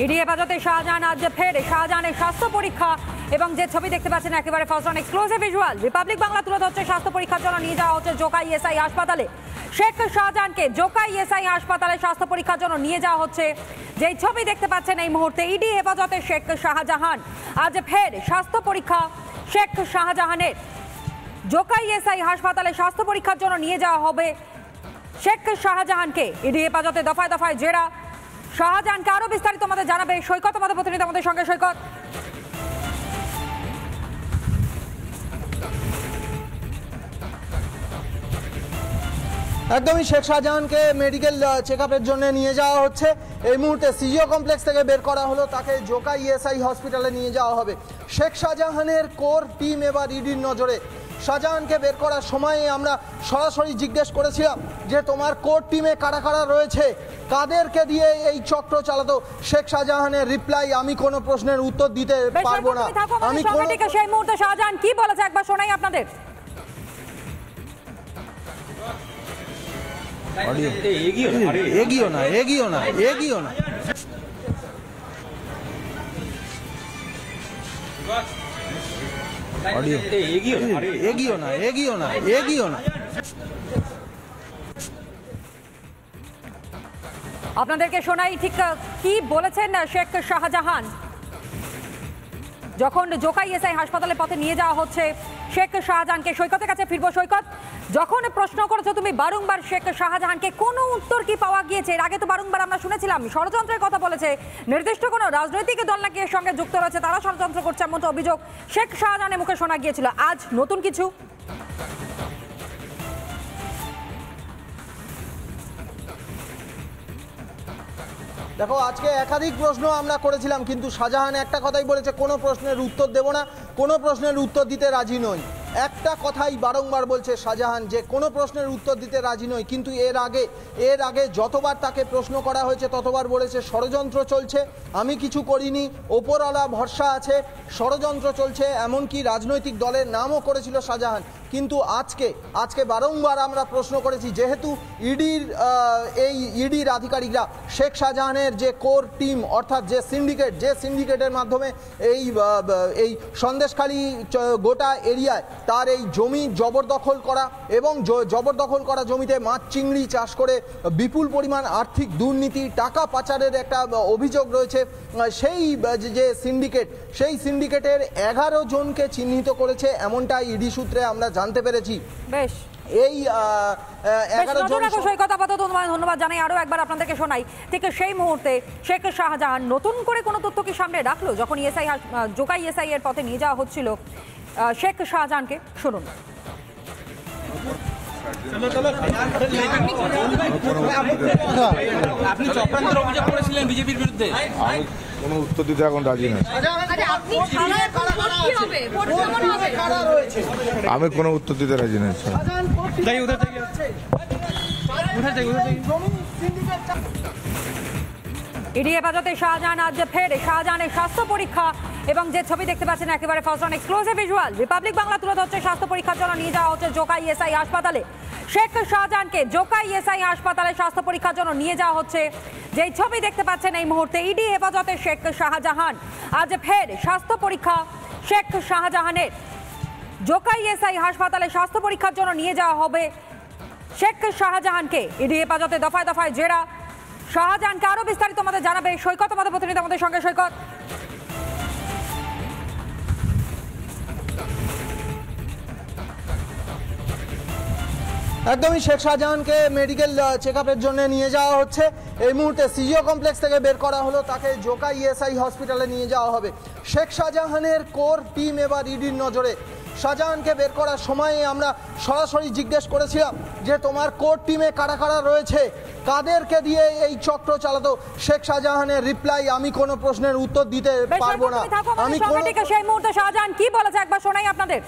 ED হেফাজতে শাহজাহান আজ ফের শাহজাহানের স্বাস্থ্য পরীক্ষা এবং যে ছবি দেখতে পাচ্ছেন একেবারে first on exclusive visual. Republic Bangla তুলে ধরছে স্বাস্থ্য পরীক্ষার জন্য নিয়ে যাওয়া হচ্ছে জোকাই ইএসআই হাসপাতালে। শেখ শাহজাহানকে জোকাই ইএসআই হাসপাতালে স্বাস্থ্য পরীক্ষার জন্য নিয়ে যাওয়া হচ্ছে। যেই ছবি দেখতে পাচ্ছেন এই মুহূর্তে ইডি হেফাজতে শেখ শাহজাহান আজ ফের স্বাস্থ্য পরীক্ষা। শেখ শাহজাহানের জোকাই ইএসআই হাসপাতালে স্বাস্থ্য পরীক্ষার জন্য নিয়ে যাওয়া হবে শেখ শাহজাহানকে। ইডি হেফাজতে দফায় দফায় জেরা। শাহজাহানকে আরো বিস্তারিত আমাদের জানাবে সৈকত, আমাদের প্রতিনিধি আমাদের সঙ্গে। সৈকত, একদমই শেখ শাহজাহানকে মেডিকেল চেক আপের জন্য নিয়ে যাওয়া হচ্ছে। এই মুহূর্তে সিজিও কমপ্লেক্স থেকে বের করা হলো, তাকে জোকাই ইএসআই হসপিটালে নিয়ে যাওয়া হবে। শেখ শাহজাহানের কোর টিম এবার ইডির নজরে। শাহজাহানকে বের করার সময়ে আমরা সরাসরি জিজ্ঞেস করেছিলাম যে তোমার কোর টিমে কারা কারা রয়েছে, কাদেরকে দিয়ে এই চক্র চালাতো। শেখ শাহজাহানের রিপ্লাই, আমি কোনো প্রশ্নের উত্তর দিতে পারবো না। আমি সেই মুহূর্তে শাহজাহান কি বলেছে একবার শোনাই আপনাদের। এগিও না। আপনাদেরকে শোনাই ঠিক কি বলেছেন শেখ শাহজাহান যখন জোকাই ইএসআই হাসপাতালের পথে নিয়ে যাওয়া হচ্ছে শেখ শাহজাহানকে। সৈকতের কাছে ফিরবো। সৈকত, যখন প্রশ্ন করেছো তুমি বারংবার শেখ শাহজাহানকে, কোনো উত্তর কি পাওয়া গিয়েছে? এর আগে তো বারংবার আমরা শুনেছিলাম ষড়যন্ত্রের কথা বলেছে, নির্দিষ্ট কোনো রাজনৈতিক দল নাকি এর সঙ্গে যুক্ত রয়েছে, তারা ষড়যন্ত্র করছে এমন অভিযোগ শেখ শাহজাহানের মুখে শোনা গিয়েছিল। আজ নতুন কিছু? দেখো, আজকে একাধিক প্রশ্ন আমরা করেছিলাম, কিন্তু শাহজাহান একটা কথাই বলেছে, কোনো প্রশ্নের উত্তর দেব না, কোনো প্রশ্নের উত্তর দিতে রাজি নই। একটা কথাই বারংবার বলছে শাহজাহান যে কোনো প্রশ্নের উত্তর দিতে রাজি নই। কিন্তু এর আগে যতবার তাকে প্রশ্ন করা হয়েছে ততবার বলেছে ষড়যন্ত্র চলছে, আমি কিছু করিনি, ওপরওয়ালা ভরসা আছে, ষড়যন্ত্র চলছে, এমনকি রাজনৈতিক দলের নামও করেছিল শাহজাহান। কিন্তু আজকে বারংবার আমরা প্রশ্ন করেছি, যেহেতু ইডির আধিকারিকরা শেখ শাহজাহানের যে কোর টিম অর্থাৎ যে সিন্ডিকেটের মাধ্যমে এই সন্দেশখালী গোটা এরিয়ায় তার এই জমি জবরদখল করা এবং জবরদখল করা জমিতে মাছ চিংড়ি চাষ করে বিপুল পরিমাণ আর্থিক দুর্নীতি, টাকা পাচারের একটা অভিযোগ রয়েছে। সেই যে সেই সিন্ডিকেটের 11 জনকে চিহ্নিত করেছে, এমনটা ইডি সূত্রে আমরা জানতে পেরেছি। বেশ, এই 11 জন সৈকত, আপাতত ধন্যবাদ জানাই। আরো একবার আপনাদেরকে শোনাই ঠিক সেই মুহূর্তে শেখ শাহজাহান নতুন করে কোনো তথ্য কি সামনে রাখলো যখন জোকাই ইএসআই এর পথে নিয়ে যাওয়া হচ্ছিল শেখ শাহজাহানকে? শুনুন। আপনি চক্রান্তের অভিযোগ করেছিলেন বিজেপির বিরুদ্ধে। আমি কোনো উত্তর দিতে এখন রাজি নই। আমি কোনো উত্তর দিতে রাজি নই। ইডি হেফাজতে শাহজাহান আজ ফের শাহজাহানের স্বাস্থ্য পরীক্ষা এবং যে ছবি দেখতে পাচ্ছেন একেবারে first on exclusive visual. Republic Bangla তুলে ধরছে স্বাস্থ্য পরীক্ষার জন্য নিয়ে যাওয়া হচ্ছে জোকাই ইএসআই হাসপাতালে। শেখ শাহজাহানকে জোকাই ইএসআই হাসপাতালে স্বাস্থ্য পরীক্ষার জন্য নিয়ে যাওয়া হচ্ছে। যেই ছবি দেখতে পাচ্ছেন এই মুহূর্তে ইডি হেফাজতে শেখ শাহজাহান আজ ফের স্বাস্থ্য পরীক্ষা। শেখ শাহজাহানের জোকাই ইএসআই হাসপাতালে স্বাস্থ্য পরীক্ষার জন্য নিয়ে যাওয়া হবে শেখ শাহজাহানকে। ইডি হেফাজতে দফায় দফায় জেরা। শাহজাহানকে আরো বিস্তারিত আমাদের জানাবে সৈকত, আমাদের প্রতিনিধি আমাদের সঙ্গে। সৈকত, একদমই শেখ শাহজাহানকে মেডিকেল চেক আপের জন্য নিয়ে যাওয়া হচ্ছে। এই মুহূর্তে সিজিও কমপ্লেক্স থেকে বের করা হলো, তাকে জোকাই ইএসআই হসপিটালে নিয়ে যাওয়া হবে। শেখ শাহজাহানের কোর টিম এবার ইডির নজরে। শাহজাহানকে বের করার সময়ে আমরা সরাসরি জিজ্ঞেস করেছিলাম যে তোমার কোর টিমে কারা কারা রয়েছে, কাদেরকে দিয়ে এই চক্র চালাতো। শেখ শাহজাহানের রিপ্লাই, আমি কোনো প্রশ্নের উত্তর দিতে পারবো না। আমি সেই মুহূর্তে শাহজাহান কি বলেছে একবার শোনাই আপনাদের।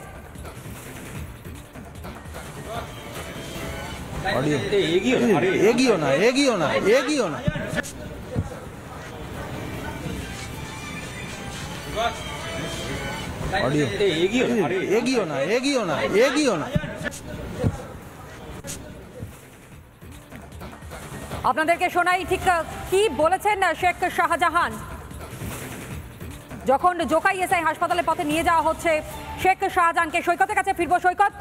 এগিও না। আপনাদেরকে শোনাই ঠিক কি বলেছেন শেখ শাহজাহান যখন জোকাই এসআই হাসপাতালে পথে নিয়ে যাওয়া হচ্ছে শেখ শাহজাহানকে। সৈকতের কাছে ফিরবো। সৈকত,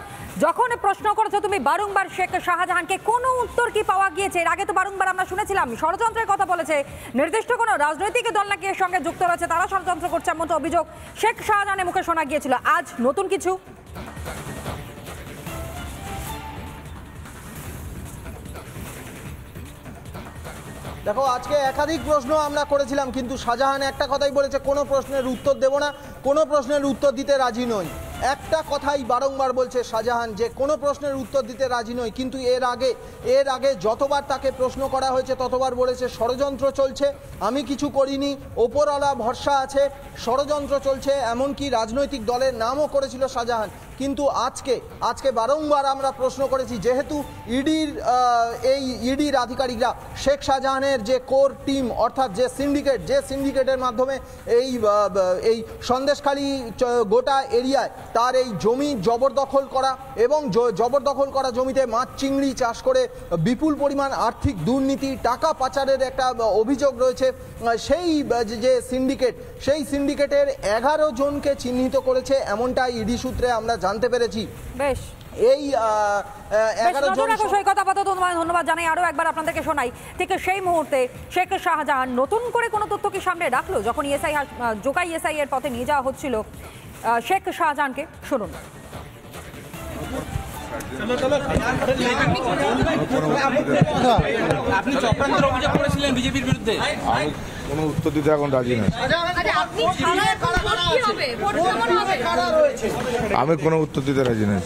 যখন প্রশ্ন করেছো তুমি বারংবার শেখ শাহজাহানকে, কোনো উত্তর কি পাওয়া গিয়েছে? এর আগে তো বারংবার আমরা শুনেছিলাম ষড়যন্ত্রের কথা বলেছে, নির্দিষ্ট কোনো রাজনৈতিক দল নাকি এর সঙ্গে যুক্ত রয়েছে, তারা ষড়যন্ত্র করছে এমন অভিযোগ শেখ শাহজাহানের মুখে শোনা গিয়েছিল। আজ নতুন কিছু? দেখো, আজকে একাধিক প্রশ্ন আমরা করেছিলাম, কিন্তু শাহজাহান একটা কথাই বলেছে, কোনো প্রশ্নের উত্তর দেব না, কোনো প্রশ্নের উত্তর দিতে রাজি নই। একটা কথাই বারংবার বলছে শাহজাহান, যে কোনো প্রশ্নের উত্তর দিতে রাজি নই। কিন্তু এর আগে যতবার তাকে প্রশ্ন করা হয়েছে ততবার বলেছে ষড়যন্ত্র চলছে, আমি কিছু করিনি, ওপরওয়ালা ভরসা আছে, ষড়যন্ত্র চলছে, এমনকি রাজনৈতিক দলের নামও করেছিল শাহজাহান। কিন্তু আজকে বারংবার আমরা প্রশ্ন করেছি, যেহেতু ইডির আধিকারিকরা শেখ শাহজাহানের যে কোর টিম, অর্থাৎ যে সিন্ডিকেটের মাধ্যমে এই সন্দেশখালী গোটা এরিয়ায় তার এই জমি জবরদখল করা এবং জবরদখল করা জমিতে মাছ চিংড়ি চাষ করে বিপুল পরিমাণ আর্থিক দুর্নীতি, টাকা পাচারের একটা অভিযোগ রয়েছে, সেই যে সেই সিন্ডিকেটের 11 জনকে চিহ্নিত করেছে, এমনটা ইডি সূত্রে আমরা জানতে পেরেছি। বেশ, এই 11 জন সৈকত, আপাতত ধন্যবাদ জানাই। আরো একবার আপনাদেরকে শোনাই, ঠিক সেই মুহূর্তে শেখ শাহজাহান নতুন করে কোনো তথ্য কি সামনে রাখলো যখন জোকাই এসআই এর পথে নিয়ে যাওয়া হচ্ছিল শেখ শাহজাহানকে? শুনুন। আপনি চক্রান্তের অভিযোগ করেছিলেন বিজেপির বিরুদ্ধে। আমি কোনো উত্তর দিতে এখন রাজি নই। আমি কোনো উত্তর দিতে রাজি নই।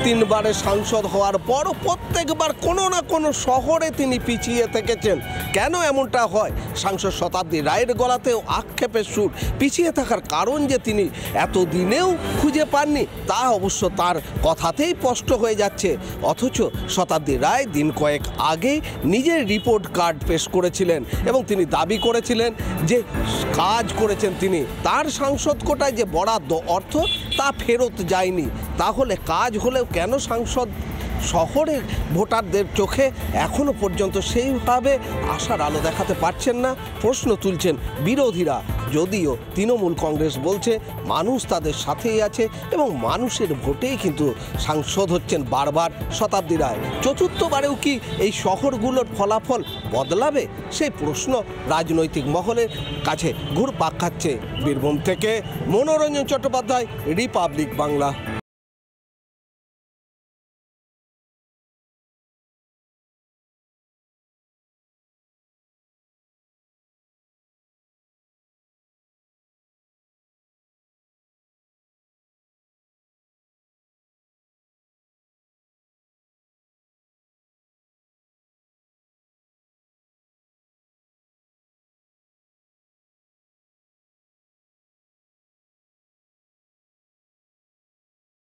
তিনবারে সাংসদ হওয়ার পর প্রত্যেকবার কোনো না কোনো শহরে তিনি পিছিয়ে থেকেছেন। কেন এমনটা হয়? সাংসদ শতাব্দী রায়ের গলাতেও আক্ষেপের সুর। পিছিয়ে থাকার কারণ যে তিনি এতদিনেও খুঁজে পাননি, তা অবশ্য তার কথাতেই স্পষ্ট হয়ে যাচ্ছে। অথচ শতাব্দী রায় দিন কয়েক আগে নিজের রিপোর্ট কার্ড পেশ করেছিলেন এবং তিনি দাবি করেছিলেন যে কাজ করেছেন তিনি, তার সাংসদ কোটায় যে বরাদ্দ অর্থ তা ফেরত যায়নি। তাহলে কাজ হলেও কেন সাংসদ শহরের ভোটারদের চোখে এখনো পর্যন্ত সেইভাবে আশার আলো দেখাতে পারছেন না? প্রশ্ন তুলছেন বিরোধীরা। যদিও তৃণমূল কংগ্রেস বলছে মানুষ তাদের সাথেই আছে এবং মানুষের ভোটেই কিন্তু সাংসদ হচ্ছেন বারবার শতাব্দী রায়। চতুর্থবারেও কি এই শহরগুলোর ফলাফল বদলাবে? সেই প্রশ্ন রাজনৈতিক মহলের কাছে ঘুরপাক খাচ্ছে। বীরভূম থেকে মনোরঞ্জন চট্টোপাধ্যায়, রিপাবলিক বাংলা।